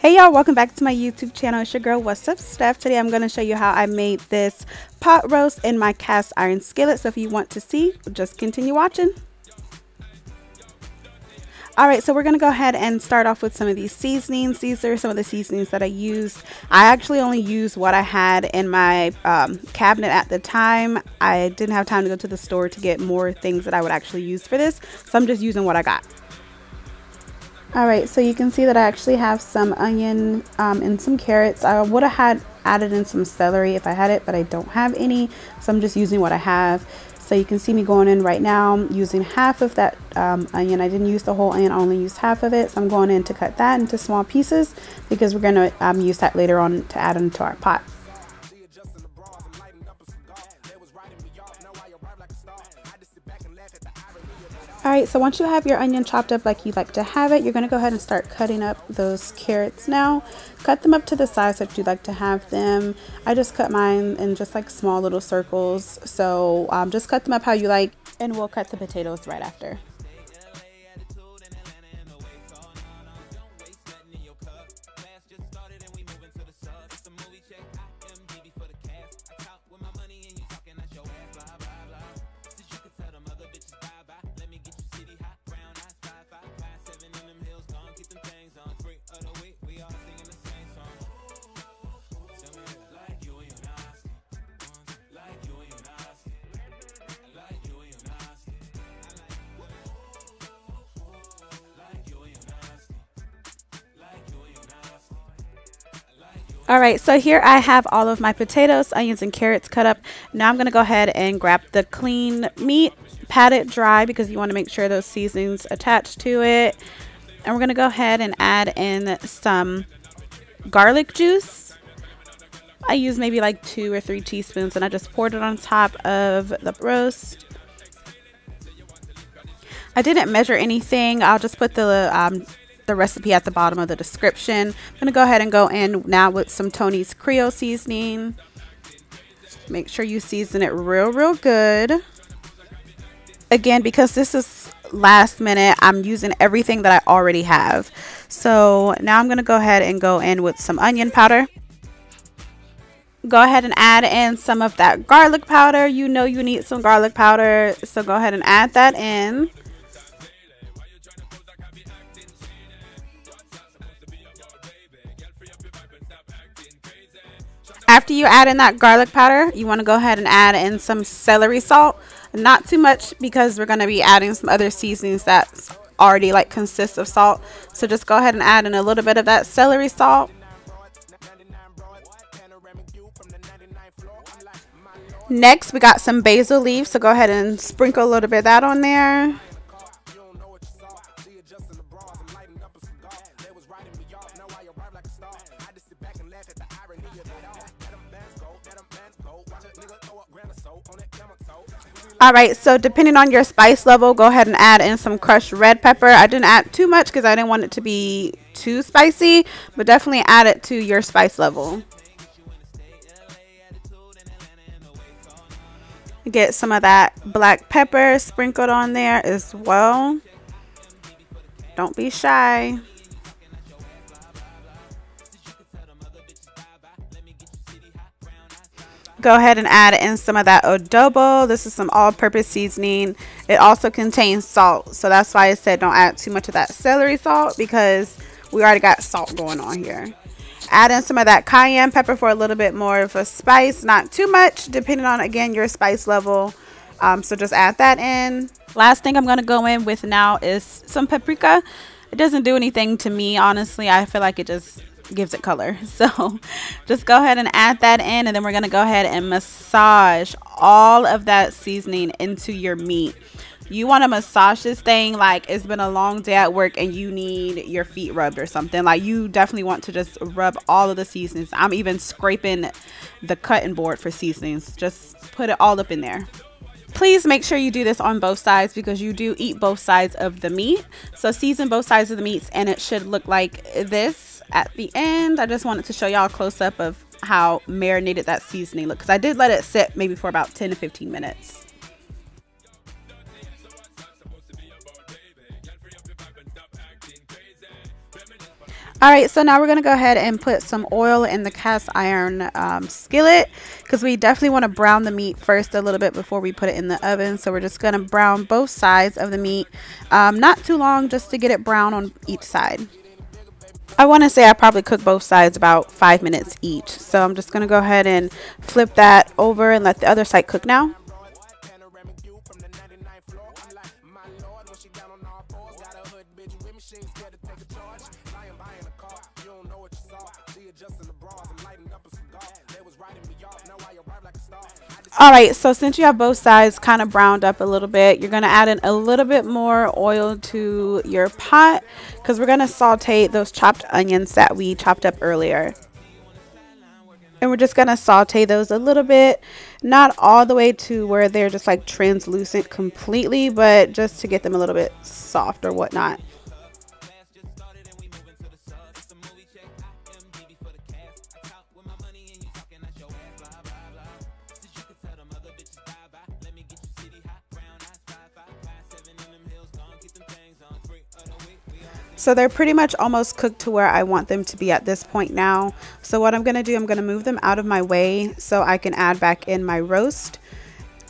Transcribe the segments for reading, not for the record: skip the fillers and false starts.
Hey y'all, welcome back to my YouTube channel. It's your girl, what's up, Steph. Today I'm going to show you how I made this pot roast in my cast iron skillet. So if you want to see, just continue watching. Alright, so we're going to go ahead and start off with some of these seasonings. These are some of the seasonings that I used. I actually only used what I had in my cabinet at the time. I didn't have time to go to the store to get more things that I would actually use for this. So I'm just using what I got. Alright, so you can see that I actually have some onion and some carrots. I would have had added in some celery if I had it, but I don't have any, so I'm just using what I have. So you can see me going in right now using half of that onion. I didn't use the whole onion, I only used half of it. So I'm going in to cut that into small pieces because we're going to use that later on to add into our pot. Alright, so once you have your onion chopped up like you like to have it, you're going to go ahead and start cutting up those carrots now. Cut them up to the size that you like to have them. I just cut mine in just like small little circles. So just cut them up how you like, and we'll cut the potatoes right after. Alright, so here I have all of my potatoes, onions, and carrots cut up. Now I'm going to go ahead and grab the clean meat, pat it dry because you want to make sure those seasonings attach to it. And we're going to go ahead and add in some garlic juice. I use maybe like 2 or 3 teaspoons, and I just poured it on top of the roast. I didn't measure anything. I'll just put the recipe at the bottom of the description. I'm going to go ahead and go in now with some Tony's Creole Seasoning. Make sure you season it real good. Again, because this is last minute, I'm using everything that I already have. So now I'm going to go ahead and go in with some onion powder. Go ahead and add in some of that garlic powder. You know you need some garlic powder, so go ahead and add that in. After you add in that garlic powder, you want to go ahead and add in some celery salt. Not too much because we're going to be adding some other seasonings that already like consist of salt. So just go ahead and add in a little bit of that celery salt. Next, we got some basil leaves, so go ahead and sprinkle a little bit of that on there. Alright, so depending on your spice level, go ahead and add in some crushed red pepper. I didn't add too much because I didn't want it to be too spicy, but definitely add it to your spice level. Get some of that black pepper sprinkled on there as well. Don't be shy. Go ahead and add in some of that adobo. This is some all-purpose seasoning. It also contains salt, so that's why I said don't add too much of that celery salt because we already got salt going on here. Add in some of that cayenne pepper for a little bit more of a spice, not too much, depending on, again, your spice level. So just add that in. Last thing I'm going to go in with now is some paprika. It doesn't do anything to me, honestly. I feel like it just gives it color. So just go ahead and add that in, and then we're going to go ahead and massage all of that seasoning into your meat. You want to massage this thing like it's been a long day at work and you need your feet rubbed or something. Like, you definitely want to just rub all of the seasonings. I'm even scraping the cutting board for seasonings. Just put it all up in there. Please make sure you do this on both sides because you do eat both sides of the meat. So season both sides of the meats, and it should look like this at the end. I just wanted to show y'all a close-up of how marinated that seasoning looked because I did let it sit maybe for about 10 to 15 minutes. All right, so now we're going to go ahead and put some oil in the cast iron skillet, because we definitely want to brown the meat first a little bit before we put it in the oven. So we're just going to brown both sides of the meat, not too long, just to get it brown on each side. I want to say I probably cooked both sides about 5 minutes each. So I'm just going to go ahead and flip that over and let the other side cook now. All right, so since you have both sides kind of browned up a little bit, you're going to add in a little bit more oil to your pot, because we're going to saute those chopped onions that we chopped up earlier. And we're just going to saute those a little bit, not all the way to where they're just like translucent completely, but just to get them a little bit soft or whatnot. So they're pretty much almost cooked to where I want them to be at this point now. So what I'm going to do, I'm going to move them out of my way so I can add back in my roast.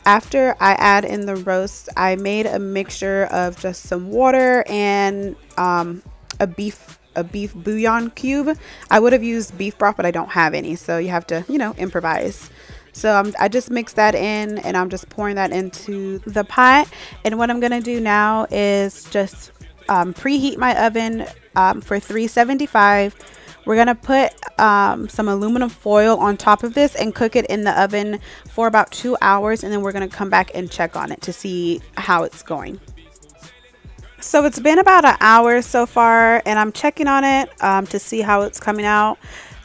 After I add in the roast, I made a mixture of just some water and a beef bouillon cube. I would have used beef broth, but I don't have any, so you have to, you know, improvise. So I just mixed that in, and I'm just pouring that into the pot. And what I'm going to do now is just preheat my oven for 375. We're going to put some aluminum foil on top of this and cook it in the oven for about 2 hours, and then we're going to come back and check on it to see how it's going. So it's been about an hour so far, and I'm checking on it to see how it's coming out.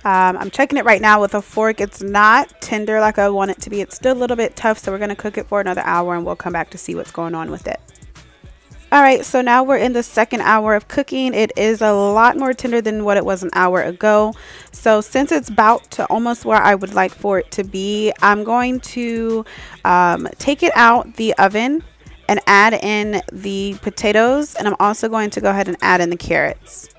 I'm checking it right now with a fork. It's not tender like I want it to be. It's still a little bit tough, so we're going to cook it for another hour, and we'll come back to see what's going on with it. All right, so now we're in the second hour of cooking. It is a lot more tender than what it was an hour ago. So since it's about to almost where I would like for it to be, I'm going to take it out the oven and add in the potatoes, and I'm also going to go ahead and add in the carrots.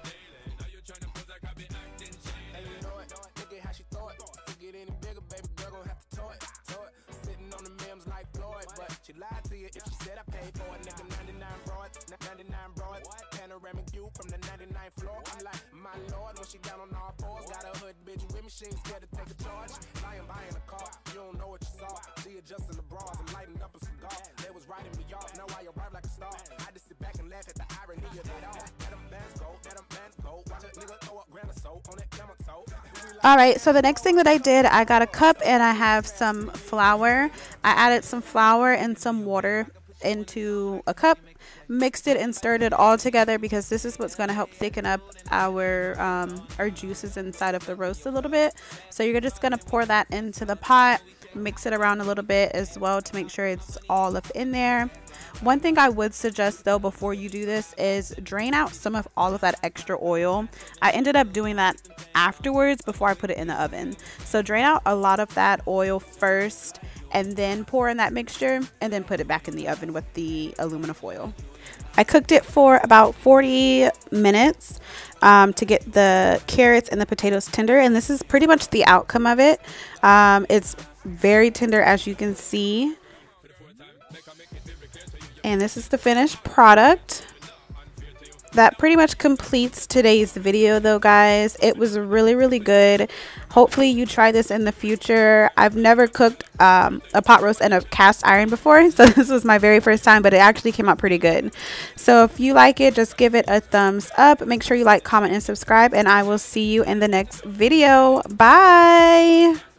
All right, so the next thing that I did, I got a cup and I have some flour. I added some flour and some water into a cup, mixed it and stirred it all together, because this is what's going to help thicken up our juices inside of the roast a little bit. So you're just going to pour that into the pot, mix it around a little bit as well to make sure it's all up in there. One thing I would suggest though before you do this is drain out some of all of that extra oil. I ended up doing that afterwards before I put it in the oven. So drain out a lot of that oil first, and then pour in that mixture, and then put it back in the oven with the aluminum foil. I cooked it for about 40 minutes to get the carrots and the potatoes tender, and this is pretty much the outcome of it. It's very tender, as you can see, and this is the finished product. That pretty much completes today's video though, guys. It was really good. Hopefully you try this in the future. I've never cooked a pot roast in a cast iron before, so this was my very first time, but it actually came out pretty good. So if you like it, just give it a thumbs up. Make sure you like, comment, and subscribe, and I will see you in the next video. Bye.